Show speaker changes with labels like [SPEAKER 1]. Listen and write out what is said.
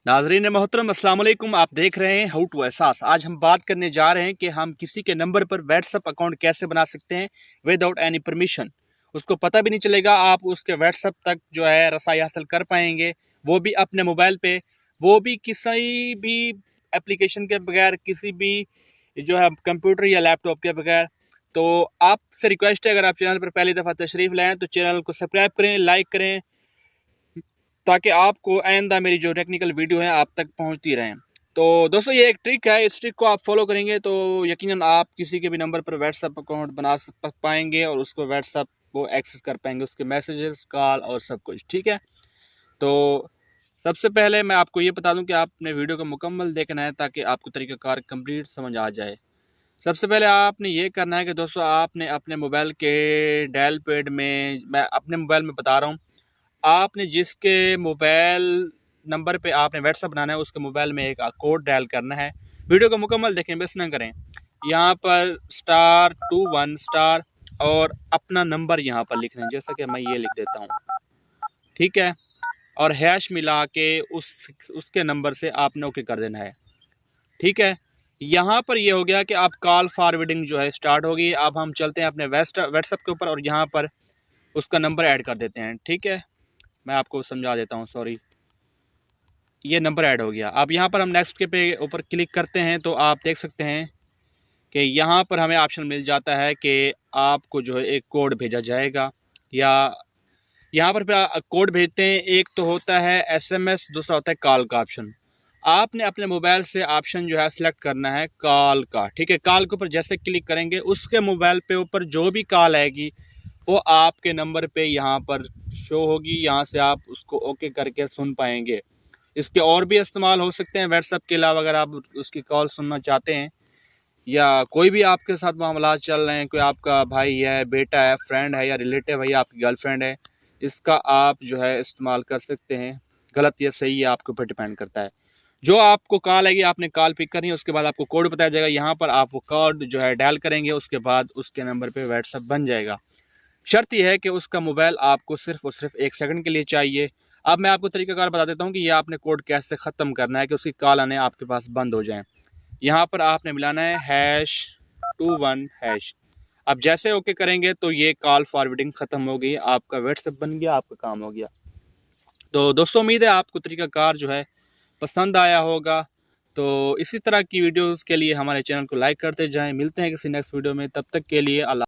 [SPEAKER 1] नाजरीन मोहतरम अस्सलाम वालेकुम। आप देख रहे हैं हाउ टू एहसास। आज हम बात करने जा रहे हैं कि हम किसी के नंबर पर व्हाट्सएप अकाउंट कैसे बना सकते हैं विदाउट एनी परमिशन। उसको पता भी नहीं चलेगा, आप उसके व्हाट्सएप तक जो है रसाई हासिल कर पाएंगे, वो भी अपने मोबाइल पे, वो भी किसी भी एप्लीकेशन के बगैर, किसी भी जो है कंप्यूटर या लैपटॉप के बगैर। तो आपसे रिक्वेस्ट है, अगर आप चैनल पर पहली दफ़ा तशरीफ़ लाएँ तो चैनल को सब्सक्राइब करें, लाइक करें, ताकि आपको आइंदा मेरी जो टेक्निकल वीडियो है आप तक पहुंचती रहें। तो दोस्तों, ये एक ट्रिक है, इस ट्रिक को आप फॉलो करेंगे तो यकीनन आप किसी के भी नंबर पर व्हाट्सएप अकाउंट बना पाएंगे और उसको व्हाट्सएप को एक्सेस कर पाएंगे, उसके मैसेजेस, कॉल और सब कुछ। ठीक है, तो सबसे पहले मैं आपको ये बता दूं कि आपने वीडियो को मुकम्मल देखना है ताकि आपको तरीक़ाकार कंप्लीट समझ आ जाए। सबसे पहले आपने ये करना है कि दोस्तों, आपने अपने मोबाइल के डायल पैड में, मैं अपने मोबाइल में बता रहा हूँ, आपने जिसके मोबाइल नंबर पे आपने व्हाट्सएप बनाना है उसके मोबाइल में एक कोड डायल करना है। वीडियो को मुकम्मल देखें, मिस ना करें। यहाँ पर *21* और अपना नंबर यहाँ पर लिखना है, जैसा कि मैं ये लिख देता हूँ। ठीक है, और हैश मिला के उसके नंबर से आपने ओके कर देना है। ठीक है, यहाँ पर ये हो गया कि आप कॉल फॉरवर्डिंग जो है स्टार्ट होगी। अब हम चलते हैं अपने व्हाट्सएप के ऊपर और यहाँ पर उसका नंबर ऐड कर देते हैं। ठीक है, मैं आपको समझा देता हूँ, सॉरी, ये नंबर ऐड हो गया। अब यहाँ पर हम नेक्स्ट के पे ऊपर क्लिक करते हैं तो आप देख सकते हैं कि यहाँ पर हमें ऑप्शन मिल जाता है कि आपको जो है एक कोड भेजा जाएगा, या यहाँ पर कोड भेजते हैं। एक तो होता है SMS, दूसरा होता है कॉल का ऑप्शन। आपने अपने मोबाइल से ऑप्शन जो है सिलेक्ट करना है कॉल का। ठीक है, कॉल के ऊपर जैसे क्लिक करेंगे उसके मोबाइल पे ऊपर जो भी कॉल आएगी वो आपके नंबर पे यहाँ पर शो होगी, यहाँ से आप उसको ओके करके सुन पाएंगे। इसके और भी इस्तेमाल हो सकते हैं व्हाट्सएप के अलावा, अगर आप उसकी कॉल सुनना चाहते हैं या कोई भी आपके साथ मामला चल रहे हैं, कोई आपका भाई है, बेटा है, फ्रेंड है या रिलेटिव है या आपकी गर्लफ्रेंड है, इसका आप जो है इस्तेमाल कर सकते हैं। गलत या सही है आपके ऊपर डिपेंड करता है। जो आपको कॉल आएगी आपने कॉल पिक करनी है, उसके बाद आपको कोड बताया जाएगा, यहाँ पर आप वो कोड जो है डायल करेंगे, उसके बाद उसके नंबर पर व्हाट्सएप बन जाएगा। शर्त यह है कि उसका मोबाइल आपको सिर्फ और सिर्फ 1 सेकंड के लिए चाहिए। अब मैं आपको तरीकाकार बता देता हूँ कि ये आपने कोड कैसे ख़त्म करना है कि उसकी कॉल आने आपके पास बंद हो जाए। यहाँ पर आपने मिलाना है #21#। अब जैसे ओके करेंगे तो ये कॉल फॉरवर्डिंग ख़त्म हो गई, आपका व्हाट्सएप बन गया, आपका काम हो गया। तो दोस्तों, उम्मीद है आपको तरीकाकार जो है पसंद आया होगा। तो इसी तरह की वीडियोज़ के लिए हमारे चैनल को लाइक करते जाएँ। मिलते हैं किसी नेक्स्ट वीडियो में, तब तक के लिए अल्लाह।